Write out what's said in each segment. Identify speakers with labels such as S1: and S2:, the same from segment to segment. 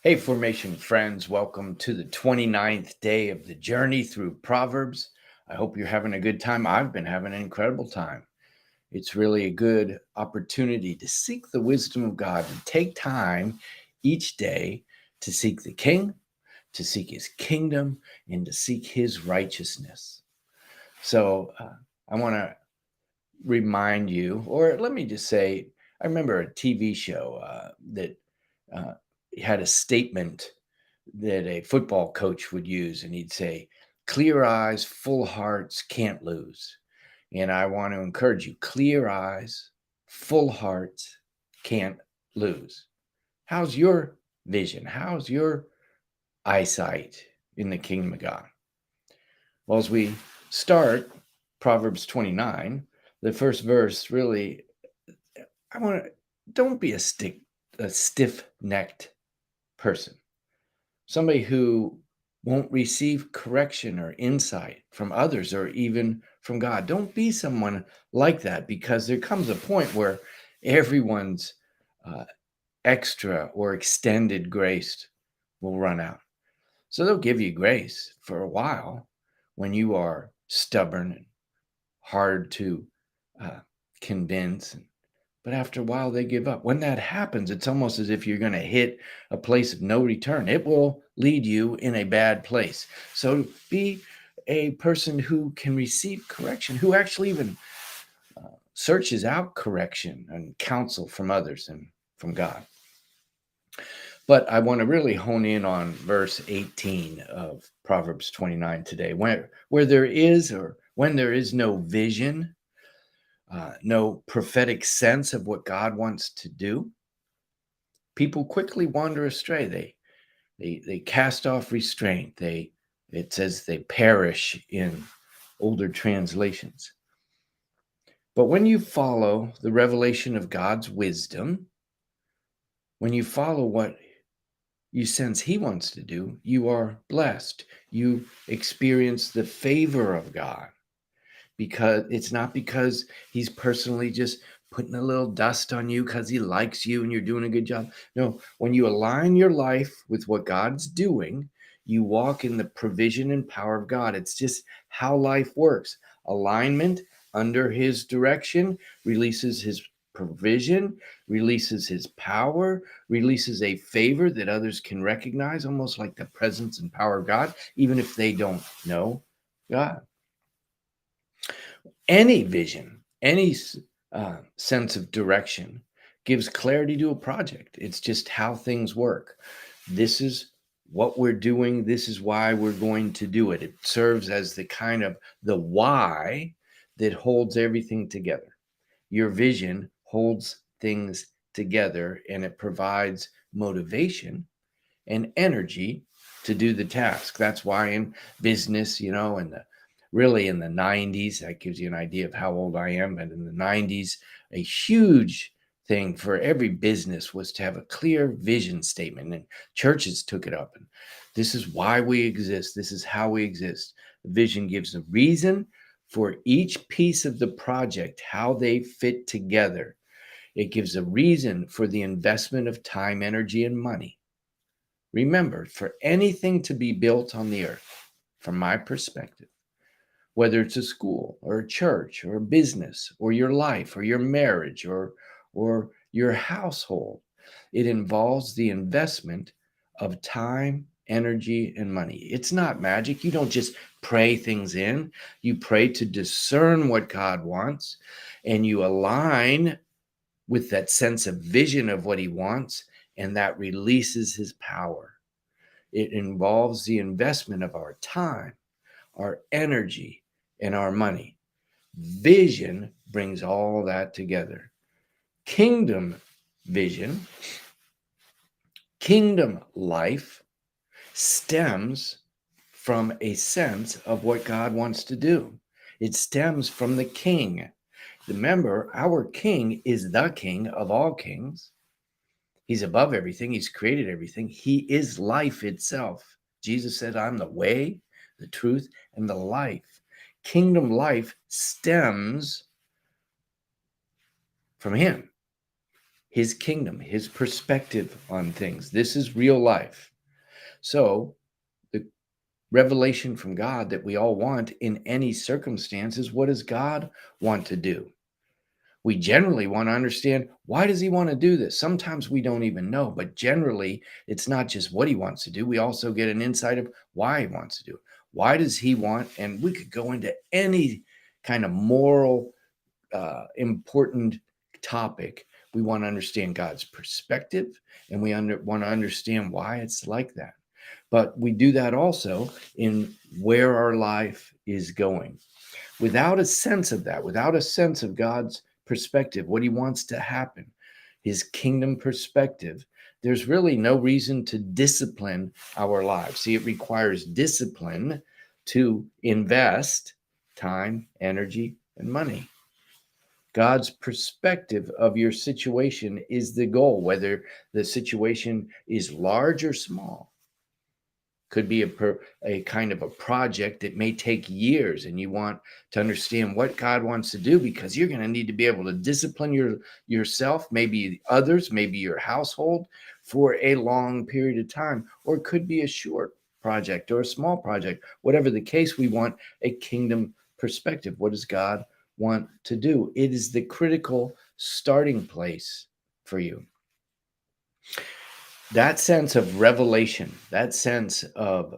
S1: Hey, Formation friends, welcome to the 29th day of the journey through Proverbs. I hope you're having a good time. I've been having an incredible time. It's really a good opportunity to seek the wisdom of God and take time each day to seek the King, to seek his kingdom, and to seek his righteousness. So I want to remind you, or let me just say, I remember a TV show that uh, had a statement that a football coach would use, and he'd say, "Clear eyes, full hearts can't lose." And I want to encourage you, clear eyes, full hearts can't lose. How's your vision? How's your eyesight in the kingdom of God? Well, as we start Proverbs 29, the first verse really, I want to, don't be a stiff-necked person. Somebody who won't receive correction or insight from others or even from God. Don't be someone like that, because there comes a point where everyone's uh, extra or extended grace will run out. So they'll give you grace for a while when you are stubborn and hard to uh, convince. But after a while, they give up. When that happens, it's almost as if you're going to hit a place of no return. It will lead you in a bad place. So be a person who can receive correction, who actually even searches out correction and counsel from others and from God. But I want to really hone in on verse 18 of Proverbs 29 today, where there is, or when there is no vision, no prophetic sense of what God wants to do, people quickly wander astray. They cast off restraint. It says they perish in older translations. But when you follow the revelation of God's wisdom, when you follow what you sense he wants to do, you are blessed. You experience the favor of God, because it's not because he's personally just putting a little dust on you because he likes you and you're doing a good job. No, when you align your life with what God's doing, you walk in the provision and power of God. It's just how life works. Alignment under his direction releases his provision, releases his power, releases a favor that others can recognize, almost like the presence and power of God, even if they don't know God. Any vision, any sense of direction gives clarity to a project. It's just how things work. This is what we're doing. This is why we're going to do it. It serves as the kind of the why that holds everything together. Your vision holds things together, and it provides motivation and energy to do the task. That's why in business, really in the 90s, that gives you an idea of how old I am. But in the 90s, a huge thing for every business was to have a clear vision statement, and churches took it up. And this is why we exist. This is how we exist. The vision gives a reason for each piece of the project, how they fit together. It gives a reason for the investment of time, energy, and money. Remember, for anything to be built on the earth, from my perspective, whether it's a school or a church or a business or your life or your marriage or your household, it involves the investment of time, energy, and money. It's not magic. You don't just pray things in. You pray to discern what God wants, and you align with that sense of vision of what he wants, and that releases his power. It involves the investment of our time, our energy, and our money. Vision brings all that together. Kingdom vision, kingdom life stems from a sense of what God wants to do. It stems from the king. Remember, our king is the king of all kings. He's above everything. He's created everything. He is life itself. Jesus said, I'm the way, the truth, and the life. Kingdom life stems from him. his kingdom, his perspective on things. This is real life. So, the revelation from God that we all want in any circumstances, what does God want to do? We generally want to understand, why does he want to do this? Sometimes we don't even know, but generally it's not just what he wants to do. We also get an insight of why he wants to do it. Why does he want? And we could go into any kind of moral, important topic. We want to understand God's perspective, and we want to understand why it's like that. But we do that also in where our life is going. Without a sense of that, without a sense of God's perspective, what he wants to happen, his kingdom perspective, there's really no reason to discipline our lives. See, it requires discipline to invest time, energy, and money. God's perspective of your situation is the goal, whether the situation is large or small. Could be a kind of a project that may take years, and you want to understand what God wants to do, because you're going to need to be able to discipline yourself, maybe others, maybe your household, for a long period of time. Or it could be a short project or a small project. Whatever the case, we want a kingdom perspective. What does God want to do? It is the critical starting place for you. That sense of revelation, that sense of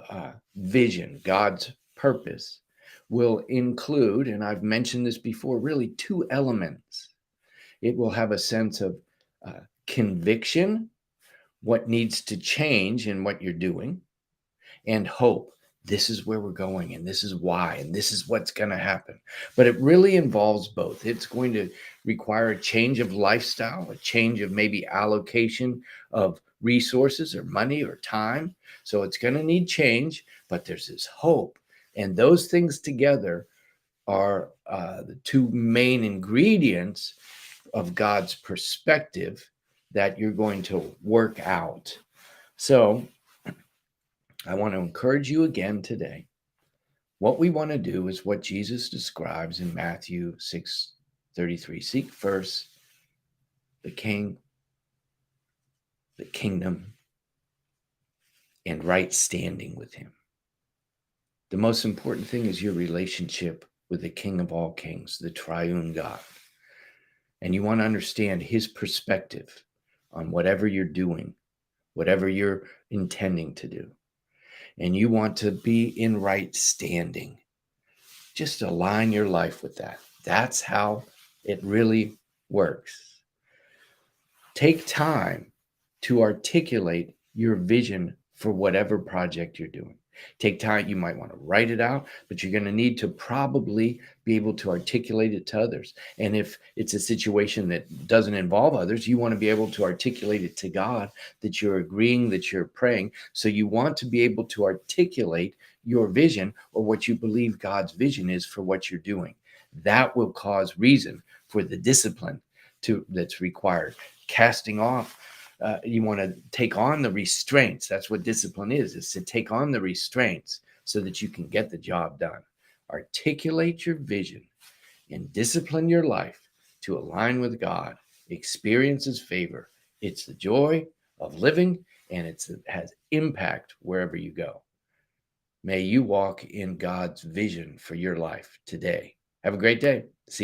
S1: vision, God's purpose, will include, and I've mentioned this before, really two elements. It will have a sense of conviction, what needs to change in what you're doing, and hope. This is where we're going, and this is why, and this is what's going to happen. But it really involves both. It's going to require a change of lifestyle, a change of maybe allocation of resources or money or time. So it's going to need change, but there's this hope. And those things together are the two main ingredients of God's perspective that you're going to work out. So I want to encourage you again today. What we want to do is what Jesus describes in Matthew 6:33. Seek first the King, the kingdom, and right standing with him. The most important thing is your relationship with the King of all kings, the triune God. And you want to understand his perspective on whatever you're doing, whatever you're intending to do. And you want to be in right standing. Just align your life with that. That's how it really works. Take time to articulate your vision for whatever project you're doing. Take time. You might want to write it out, but you're going to need to probably be able to articulate it to others. And if it's a situation that doesn't involve others, you want to be able to articulate it to God, that you're agreeing, that you're praying. So you want to be able to articulate your vision, or what you believe God's vision is for what you're doing. That will cause reason for the discipline that's required. Casting off, you want to take on the restraints. That's what discipline is to take on the restraints so that you can get the job done. Articulate your vision and discipline your life to align with God. Experience his favor. It's the joy of living, and it has impact wherever you go. May you walk in God's vision for your life today. Have a great day. See